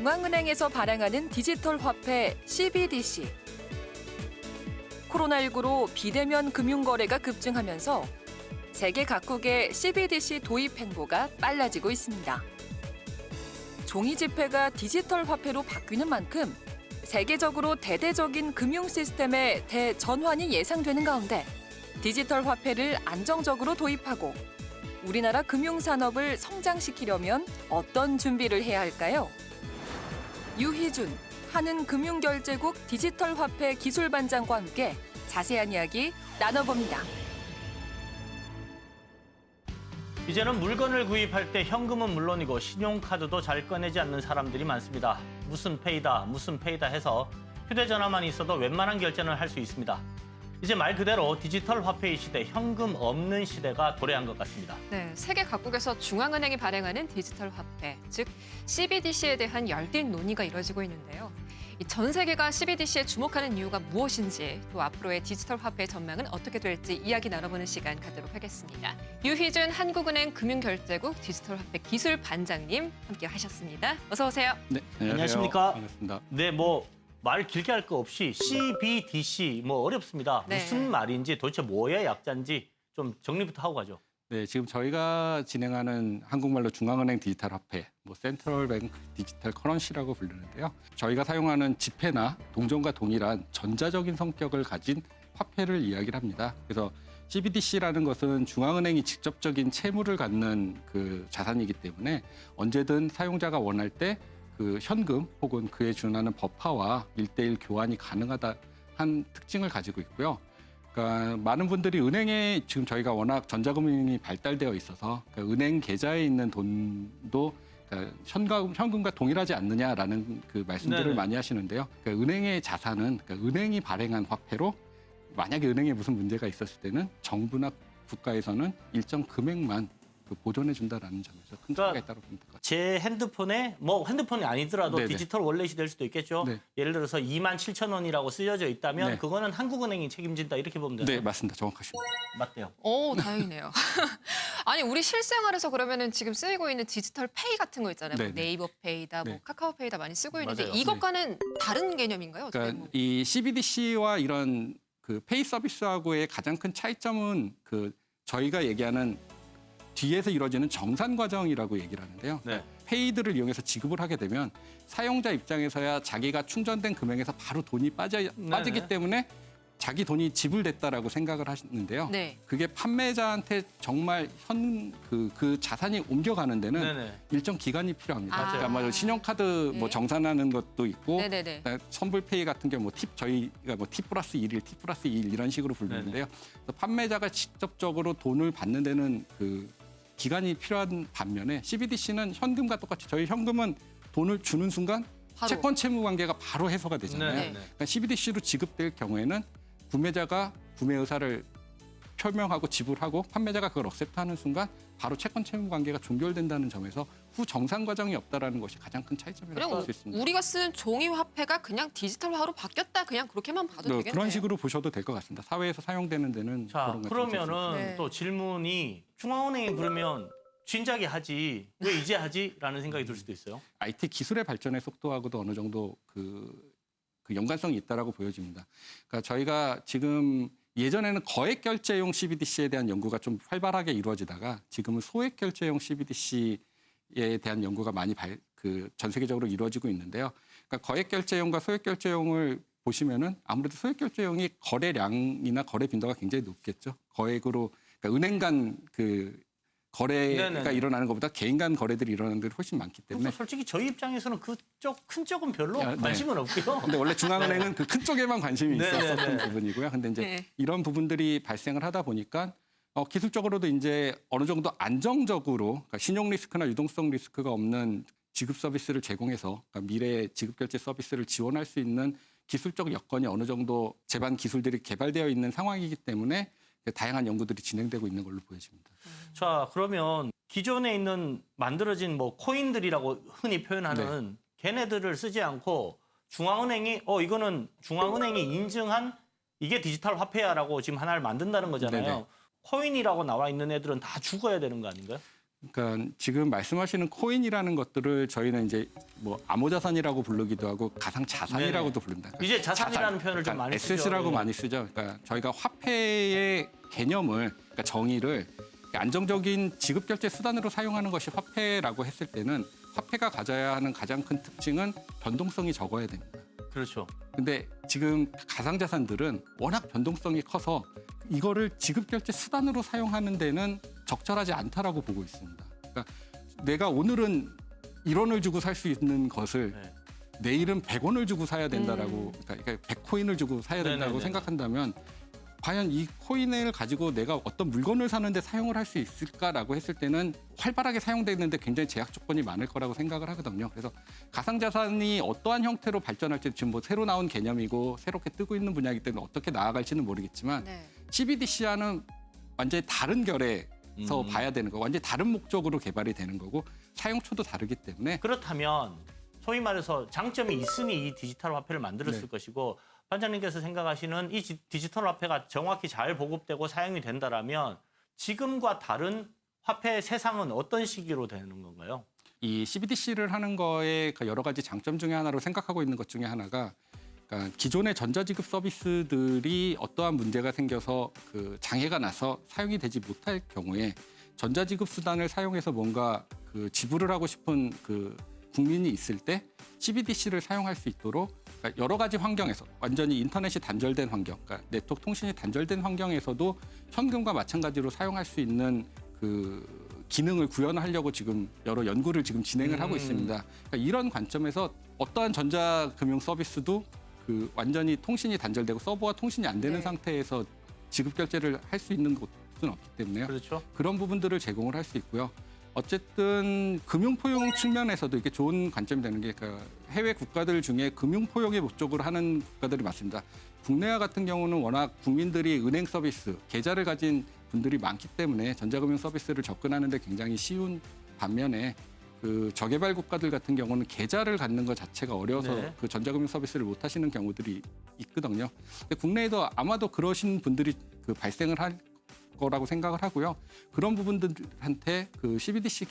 중앙은행에서 발행하는 디지털 화폐 CBDC. 코로나19로 비대면 금융거래가 급증하면서 세계 각국의 CBDC 도입 행보가 빨라지고 있습니다. 종이 지폐가 디지털 화폐로 바뀌는 만큼 세계적으로 대대적인 금융 시스템의 대전환이 예상되는 가운데 디지털 화폐를 안정적으로 도입하고 우리나라 금융산업을 성장시키려면 어떤 준비를 해야 할까요? 유희준, 한은금융결제국 디지털 화폐 기술반장과 함께 자세한 이야기 나눠봅니다. 이제는 물건을 구입할 때 현금은 물론이고 신용카드도 잘 꺼내지 않는 사람들이 많습니다. 무슨 페이다 해서 휴대전화만 있어도 웬만한 결제는 할 수 있습니다. 이제 말 그대로 디지털 화폐의 시대, 현금 없는 시대가 도래한 것 같습니다. 네, 세계 각국에서 중앙은행이 발행하는 디지털 화폐, 즉 CBDC에 대한 열띤 논의가 이뤄지고 있는데요. 전 세계가 CBDC에 주목하는 이유가 무엇인지, 또 앞으로의 디지털 화폐의 전망은 어떻게 될지 이야기 나눠보는 시간 갖도록 하겠습니다. 유희준 한국은행 금융결제국 디지털 화폐 기술 반장님 함께 하셨습니다. 어서 오세요. 네, 안녕하십니까? 반갑습니다. 네, 말 길게 할 거 없이 CBDC 어렵습니다. 네. 무슨 말인지 도대체 뭐의 약자인지 좀 정리부터 하고 가죠. 네, 지금 저희가 진행하는 한국말로 중앙은행 디지털 화폐, 센트럴 뱅크 디지털 커런시라고 부르는데요. 저희가 사용하는 지폐나 동전과 동일한 전자적인 성격을 가진 화폐를 이야기를 합니다. 그래서 CBDC라는 것은 중앙은행이 직접적인 채무를 갖는 그 자산이기 때문에 언제든 사용자가 원할 때 그 현금 혹은 그에 준하는 버파와 1:1 교환이 가능하다 한 특징을 가지고 있고요. 그러니까 많은 분들이 은행에 지금 저희가 워낙 전자금융이 발달되어 있어서 그러니까 은행 계좌에 있는 돈도 그러니까 현금과 동일하지 않느냐라는 그 말씀들을 네네. 많이 하시는데요. 그러니까 은행의 자산은 그러니까 은행이 발행한 화폐로 만약에 은행에 무슨 문제가 있었을 때는 정부나 국가에서는 일정 금액만 보존해 준다라는 점에서 큰 차이가 있다고 보면 될 것 같아요. 제 핸드폰에 핸드폰이 아니더라도 네네. 디지털 월렛이 될 수도 있겠죠. 네. 예를 들어서 27,000원이라고 쓰여져 있다면 네. 그거는 한국은행이 책임진다 이렇게 보면 되나요? 네, 맞습니다. 정확하십니다. 맞대요. 오, 다행이네요. 아니, 우리 실생활에서 그러면은 지금 쓰이고 있는 디지털 페이 같은 거 있잖아요. 네네. 네이버 페이다, 네. 카카오 페이다 많이 쓰고 있는데 맞아요. 이것과는 다른 개념인가요? 어떻게 그러니까 이 CBDC와 이런 그 페이 서비스하고의 가장 큰 차이점은 그 저희가 얘기하는 뒤에서 이루어지는 정산 과정이라고 얘기를 하는데요. 네. 페이드를 이용해서 지급을 하게 되면 사용자 입장에서야 자기가 충전된 금액에서 바로 돈이 빠지기 때문에 자기 돈이 지불됐다라고 생각을 하시는데요. 네. 그게 판매자한테 정말 그 자산이 옮겨가는 데는 네네. 일정 기간이 필요합니다. 맞아요. 그러니까 신용카드 네. 정산하는 것도 있고 네네네. 그다음에 선불페이 같은 경우 저희가 T 플러스 1일, T 플러스 2일 이런 식으로 부르는데요. 그래서 판매자가 직접적으로 돈을 받는 데는 그 기간이 필요한 반면에 CBDC는 현금과 똑같이 저희 현금은 돈을 주는 순간 바로. 채권 채무 관계가 바로 해소가 되잖아요. 네. 그러니까 CBDC로 지급될 경우에는 구매자가 구매 의사를 표명하고 지불하고 판매자가 그걸 억셉트하는 순간 바로 채권 채무 관계가 종결된다는 점에서 후 정산 과정이 없다라는 것이 가장 큰 차이점이라고 볼 그냥 수 있습니다. 우리가 쓰는 종이 화폐가 그냥 디지털화로 바뀌었다, 그냥 그렇게만 봐도 되겠네요. 그런 식으로 보셔도 될 것 같습니다. 사회에서 사용되는 데는 자, 그런 것들이 그러면은 네. 또 질문이 중앙은행이 그러면 진작에 하지 왜 이제 하지라는 생각이 들 수도 있어요. IT 기술의 발전의 속도하고도 어느 정도 그 연관성이 있다라고 보여집니다. 그러니까 저희가 지금 예전에는 거액 결제용 CBDC에 대한 연구가 좀 활발하게 이루어지다가 지금은 소액 결제용 CBDC에 대한 연구가 많이 전 세계적으로 이루어지고 있는데요. 그러니까 거액 결제용과 소액 결제용을 보시면은 아무래도 소액 결제용이 거래량이나 거래 빈도가 굉장히 높겠죠. 거액으로 그러니까 은행 간 거래가 네네네. 일어나는 것보다 개인 간 거래들이 일어나는 게 훨씬 많기 때문에 그래서 솔직히 저희 입장에서는 그쪽 큰 쪽은 별로 네. 관심은 없고요. 근데 원래 중앙은행은 그 큰 쪽에만 관심이 네, 있었던 네. 부분이고요. 근데 이제 네. 이런 부분들이 발생을 하다 보니까 기술적으로도 이제 어느 정도 안정적으로 그러니까 신용 리스크나 유동성 리스크가 없는 지급 서비스를 제공해서 그러니까 미래 지급 결제 서비스를 지원할 수 있는 기술적 여건이 어느 정도 제반 기술들이 개발되어 있는 상황이기 때문에 다양한 연구들이 진행되고 있는 걸로 보여집니다. 자, 그러면 기존에 있는 만들어진 코인들이라고 흔히 표현하는 걔네들을 쓰지 않고 중앙은행이 이거는 중앙은행이 인증한 이게 디지털 화폐야라고 지금 하나를 만든다는 거잖아요. 네네. 코인이라고 나와 있는 애들은 다 죽어야 되는 거 아닌가요? 그러니까 지금 말씀하시는 코인이라는 것들을 저희는 이제 뭐 암호자산이라고 부르기도 하고 가상자산이라고도 부른다. 그러니까 이제 자산이라는 표현을 좀 많이 쓰죠. SS라고 예. 많이 쓰죠. 그러니까 저희가 화폐의 개념을, 그러니까 정의를 안정적인 지급 결제 수단으로 사용하는 것이 화폐라고 했을 때는 화폐가 가져야 하는 가장 큰 특징은 변동성이 적어야 됩니다. 그렇죠. 근데 지금 가상자산들은 워낙 변동성이 커서 이거를 지급결제 수단으로 사용하는 데는 적절하지 않다라고 보고 있습니다. 그러니까 내가 오늘은 1원을 주고 살 수 있는 것을 네. 내일은 100원을 주고 사야 된다라고, 그러니까 100코인을 주고 사야 된다고 네네네. 생각한다면 과연 이 코인을 가지고 내가 어떤 물건을 사는데 사용을 할 수 있을까라고 했을 때는 활발하게 사용되는데 굉장히 제약 조건이 많을 거라고 생각을 하거든요. 그래서 가상자산이 어떠한 형태로 발전할지 지금 뭐 새로 나온 개념이고 새롭게 뜨고 있는 분야이기 때문에 어떻게 나아갈지는 모르겠지만 네. CBDC와는 완전히 다른 결에서 봐야 되는 거고 완전히 다른 목적으로 개발이 되는 거고 사용처도 다르기 때문에 그렇다면 소위 말해서 장점이 있으니 이 디지털 화폐를 만들었을 네. 것이고 반장님께서 생각하시는 이 디지털 화폐가 정확히 잘 보급되고 사용이 된다라면 지금과 다른 화폐 세상은 어떤 시기로 되는 건가요? 이 CBDC를 하는 거에 그 여러 가지 장점 중에 하나로 생각하고 있는 것 중에 하나가 그러니까 기존의 전자지급 서비스들이 어떠한 문제가 생겨서 그 장애가 나서 사용이 되지 못할 경우에 전자지급 수단을 사용해서 뭔가 그 지불을 하고 싶은 그 국민이 있을 때 CBDC를 사용할 수 있도록 그러니까 여러 가지 환경에서 완전히 인터넷이 단절된 환경, 그러니까 네트워크 통신이 단절된 환경에서도 현금과 마찬가지로 사용할 수 있는 그 기능을 구현하려고 지금 여러 연구를 지금 진행을 하고 있습니다. 그러니까 이런 관점에서 어떠한 전자금융 서비스도 그 완전히 통신이 단절되고 서버와 통신이 안 되는 네. 상태에서 지급 결제를 할 수 있는 곳은 없기 때문에요. 그렇죠. 그런 부분들을 제공을 할 수 있고요. 어쨌든 금융 포용 측면에서도 이게 좋은 관점이 되는 게 그러니까 해외 국가들 중에 금융 포용의 목적으로 하는 국가들이 많습니다. 국내와 같은 경우는 워낙 국민들이 은행 서비스, 계좌를 가진 분들이 많기 때문에 전자금융 서비스를 접근하는 데 굉장히 쉬운 반면에 그 저개발 국가들 같은 경우는 계좌를 갖는 것 자체가 어려워서 네. 그 전자금융 서비스를 못 하시는 경우들이 있거든요. 근데 국내에도 아마도 그러신 분들이 그 발생을 할 거라고 생각을 하고요. 그런 부분들한테 그 CBDC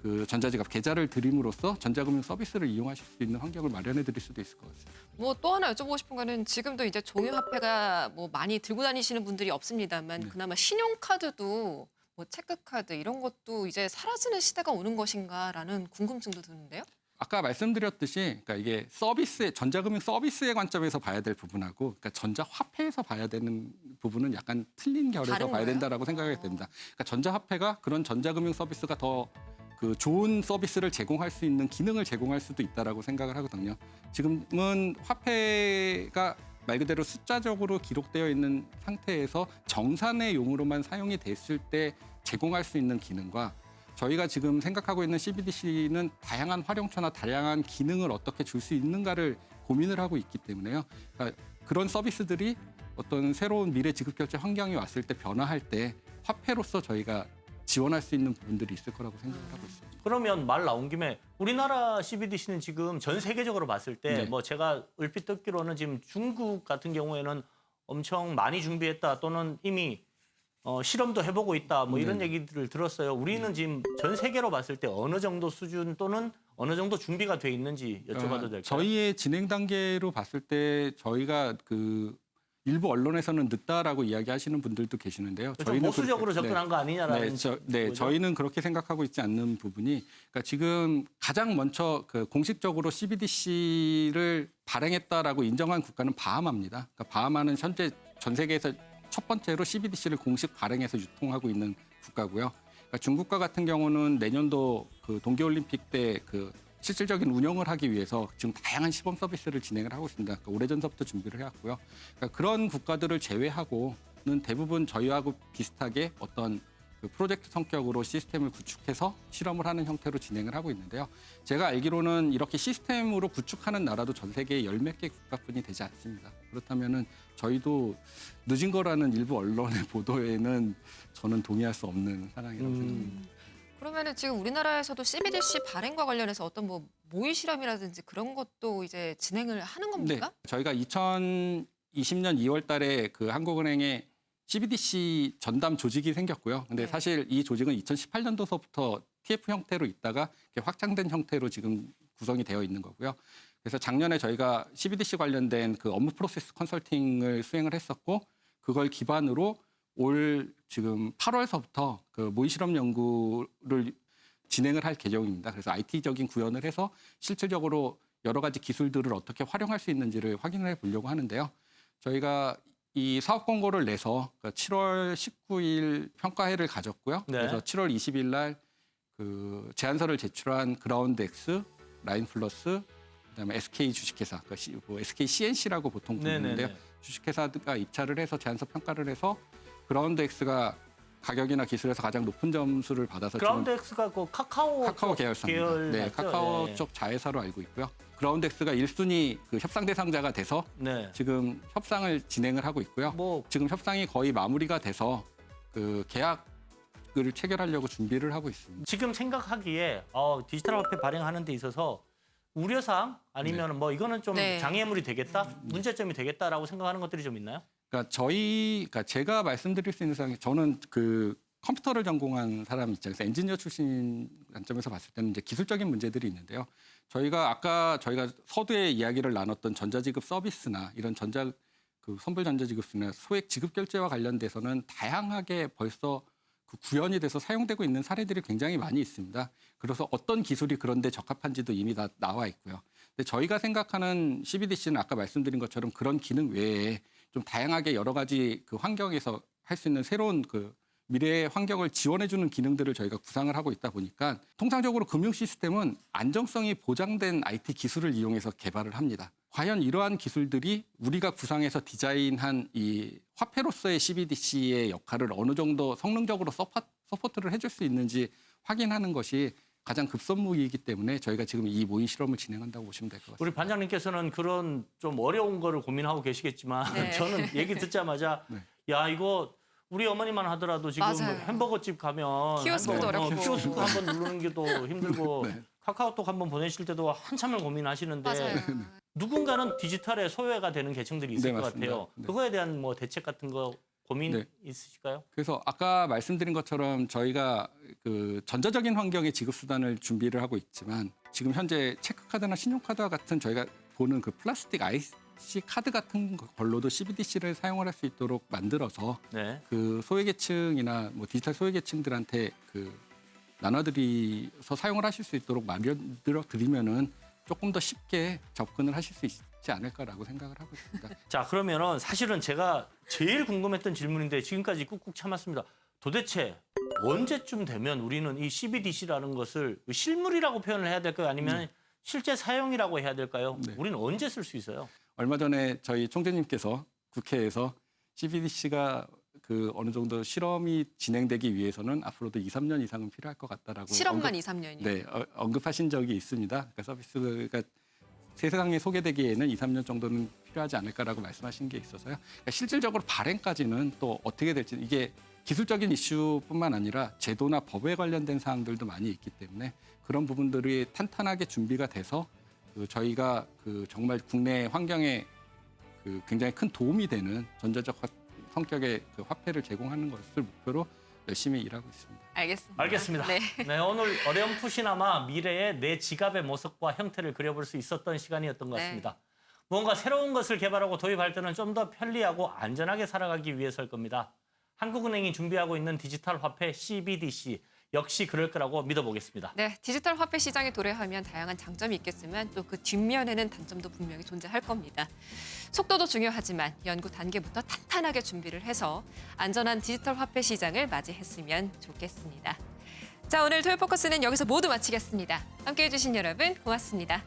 그 전자지갑 계좌를 드림으로써 전자금융 서비스를 이용하실 수 있는 환경을 마련해 드릴 수도 있을 것 같습니다. 뭐 또 하나 여쭤보고 싶은 거는 지금도 이제 종이 화폐가 뭐 많이 들고 다니시는 분들이 없습니다만 네. 그나마 신용카드도 뭐 체크카드 이런 것도 이제 사라지는 시대가 오는 것인가라는 궁금증도 드는데요. 아까 말씀드렸듯이 그러니까 이게 서비스의 전자금융 서비스의 관점에서 봐야 될 부분하고 그러니까 전자화폐에서 봐야 되는 부분은 약간 틀린 결에서 다른 봐야 거예요? 된다라고 생각이 됩니다. 그러니까 전자화폐가 그런 전자금융 서비스가 더 그 좋은 서비스를 제공할 수 있는 기능을 제공할 수도 있다라고 생각을 하거든요. 지금은 화폐가 말 그대로 숫자적으로 기록되어 있는 상태에서 정산의 용으로만 사용이 됐을 때 제공할 수 있는 기능과 저희가 지금 생각하고 있는 CBDC는 다양한 활용처나 다양한 기능을 어떻게 줄 수 있는가를 고민을 하고 있기 때문에요. 그러니까 그런 서비스들이 어떤 새로운 미래 지급결제 환경이 왔을 때 변화할 때 화폐로서 저희가 지원할 수 있는 부분들이 있을 거라고 생각을 하고 있습니다. 그러면 말 나온 김에 우리나라 CBDC는 지금 전 세계적으로 봤을 때 네. 뭐 제가 얼핏 듣기로는 지금 중국 같은 경우에는 엄청 많이 준비했다 또는 이미 실험도 해보고 있다 뭐 이런 네. 얘기들을 들었어요. 우리는 지금 전 세계로 봤을 때 어느 정도 수준 또는 어느 정도 준비가 돼 있는지 여쭤봐도 될까요? 저희의 진행 단계로 봤을 때 저희가 그 일부 언론에서는 늦다라고 이야기하시는 분들도 계시는데요. 좀 보수적으로 그렇게- 접근한 거 아니냐라는 거죠? 저희는 그렇게 생각하고 있지 않는 부분이 그러니까 지금 가장 먼저 그 공식적으로 CBDC를 발행했다라고 인정한 국가는 바하마입니다. 그러니까 바하마는 현재 전 세계에서 첫 번째로 CBDC를 공식 발행해서 유통하고 있는 국가고요. 그러니까 중국과 같은 경우는 내년도 그 동계올림픽 때 그 실질적인 운영을 하기 위해서 지금 다양한 시범 서비스를 진행을 하고 있습니다. 그러니까 오래전부터 준비를 해왔고요. 그러니까 그런 국가들을 제외하고는 대부분 저희하고 비슷하게 어떤 그 프로젝트 성격으로 시스템을 구축해서 실험을 하는 형태로 진행을 하고 있는데요. 제가 알기로는 이렇게 시스템으로 구축하는 나라도 전 세계에 10몇 개 국가뿐이 되지 않습니다. 그렇다면은 저희도 늦은 거라는 일부 언론의 보도에는 저는 동의할 수 없는 상황이라고 생각합니다. 그러면은 지금 우리나라에서도 CBDC 발행과 관련해서 어떤 뭐 모의 실험이라든지 그런 것도 이제 진행을 하는 겁니까? 네, 저희가 2020년 2월 달에 그 한국은행에 CBDC 전담 조직이 생겼고요. 근데 네. 사실 이 조직은 2018년도서부터 TF 형태로 있다가 이렇게 확장된 형태로 지금 구성이 되어 있는 거고요. 그래서 작년에 저희가 CBDC 관련된 그 업무 프로세스 컨설팅을 수행을 했었고 그걸 기반으로 올 지금 8월서부터 그 모의 실험 연구를 진행을 할 계획입니다. 그래서 IT적인 구현을 해서 실질적으로 여러 가지 기술들을 어떻게 활용할 수 있는지를 확인해 보려고 하는데요. 저희가 이 사업 공고를 내서 7월 19일 평가회를 가졌고요. 네. 그래서 7월 20일 날 그 제안서를 제출한 그라운드엑스, 라인플러스, 그다음에 SK 주식회사, 뭐 SK CNC라고 보통 부르는데요. 네네네. 주식회사가 입찰을 해서 제안서 평가를 해서 그라운드엑스가 가격이나 기술에서 가장 높은 점수를 받아서 지금 그라운드엑스가 그 카카오 계열사입니다. 계열 네, 맞죠? 카카오 네. 쪽 자회사로 알고 있고요. 그라운드엑스가 1순위 그 협상 대상자가 돼서 네. 지금 협상을 진행을 하고 있고요. 뭐 지금 협상이 거의 마무리가 돼서 그 계약을 체결하려고 준비를 하고 있습니다. 지금 생각하기에 디지털 화폐 발행하는 데 있어서 우려사항 아니면 뭐 이거는 좀 네. 장애물이 되겠다, 문제점이 되겠다라고 생각하는 것들이 좀 있나요? 그러니까 제가 말씀드릴 수 있는 상황이 저는 그 컴퓨터를 전공한 사람 입장에서 엔지니어 출신 관점에서 봤을 때는 이제 기술적인 문제들이 있는데요. 저희가 서두에 이야기를 나눴던 전자지급 서비스나 이런 그 선불 전자지급이나 소액 지급 결제와 관련돼서는 다양하게 벌써 그 구현이 돼서 사용되고 있는 사례들이 굉장히 많이 있습니다. 그래서 어떤 기술이 그런데 적합한지도 이미 다 나와 있고요. 근데 저희가 생각하는 CBDC는 아까 말씀드린 것처럼 그런 기능 외에 좀 다양하게 여러 가지 그 환경에서 할 수 있는 새로운 그 미래의 환경을 지원해주는 기능들을 저희가 구상을 하고 있다 보니까 통상적으로 금융 시스템은 안정성이 보장된 IT 기술을 이용해서 개발을 합니다. 과연 이러한 기술들이 우리가 구상해서 디자인한 이 화폐로서의 CBDC의 역할을 어느 정도 성능적으로 서포트를 해줄 수 있는지 확인하는 것이 가장 급선무이기 때문에 저희가 지금 이 모의 실험을 진행한다고 보시면 될 것 같습니다. 우리 반장님께서는 그런 좀 어려운 거를 고민하고 계시겠지만 네. 저는 얘기 듣자마자 네. 야 이거 우리 어머니만 하더라도 지금 맞아요. 햄버거집 가면 키오스크도 어렵고. 키오스크 한번 누르는 게 또 힘들고 네. 카카오톡 한번 보내실 때도 한참을 고민하시는데 맞아요. 누군가는 디지털에 소외가 되는 계층들이 있을 네, 것 맞습니다. 같아요. 네. 그거에 대한 뭐 대책 같은 거 고민 네. 있으실까요? 그래서 아까 말씀드린 것처럼 저희가 그 전자적인 환경의 지급 수단을 준비를 하고 있지만 지금 현재 체크카드나 신용카드와 같은 저희가 보는 그 플라스틱 IC 카드 같은 걸로도 CBDC를 사용을 할 수 있도록 만들어서 네. 그 소외계층이나 뭐 디지털 소외계층들한테 그 나눠드려서 사용을 하실 수 있도록 만들어 드리면은 조금 더 쉽게 접근을 하실 수 있지 않을까라고 생각을 하고 있습니다. 자 그러면은 사실은 제가 제일 궁금했던 질문인데 지금까지 꾹꾹 참았습니다. 도대체 언제쯤 되면 우리는 이 CBDC라는 것을 실물이라고 표현을 해야 될까요? 아니면 실제 사용이라고 해야 될까요? 네. 우리는 언제 쓸 수 있어요? 얼마 전에 저희 총재님께서 국회에서 CBDC가 그 어느 정도 실험이 진행되기 위해서는 앞으로도 2, 3년 이상은 필요할 것 같다라고 실험만 2, 3년이요. 네, 언급하신 적이 있습니다. 그러니까 서비스가 세상에 소개되기에는 2, 3년 정도는 필요하지 않을까라고 말씀하신 게 있어서요. 그러니까 실질적으로 발행까지는 또 어떻게 될지 이게 기술적인 이슈뿐만 아니라 제도나 법에 관련된 사항들도 많이 있기 때문에 그런 부분들이 탄탄하게 준비가 돼서 그 저희가 그 정말 국내 환경에 그 굉장히 큰 도움이 되는 전자적 성격의 그 화폐를 제공하는 것을 목표로 열심히 일하고 있습니다. 알겠습니다. 알겠습니다. 네. 네, 오늘 어렴풋이나마 미래의 내 지갑의 모습과 형태를 그려볼 수 있었던 시간이었던 것 네. 같습니다. 뭔가 새로운 것을 개발하고 도입할 때는 좀 더 편리하고 안전하게 살아가기 위해서일 겁니다. 한국은행이 준비하고 있는 디지털 화폐 CBDC 역시 그럴 거라고 믿어보겠습니다. 네, 디지털 화폐 시장에 도래하면 다양한 장점이 있겠지만 또 그 뒷면에는 단점도 분명히 존재할 겁니다. 속도도 중요하지만 연구 단계부터 탄탄하게 준비를 해서 안전한 디지털 화폐 시장을 맞이했으면 좋겠습니다. 자, 오늘 토요포커스는 여기서 모두 마치겠습니다. 함께해 주신 여러분 고맙습니다.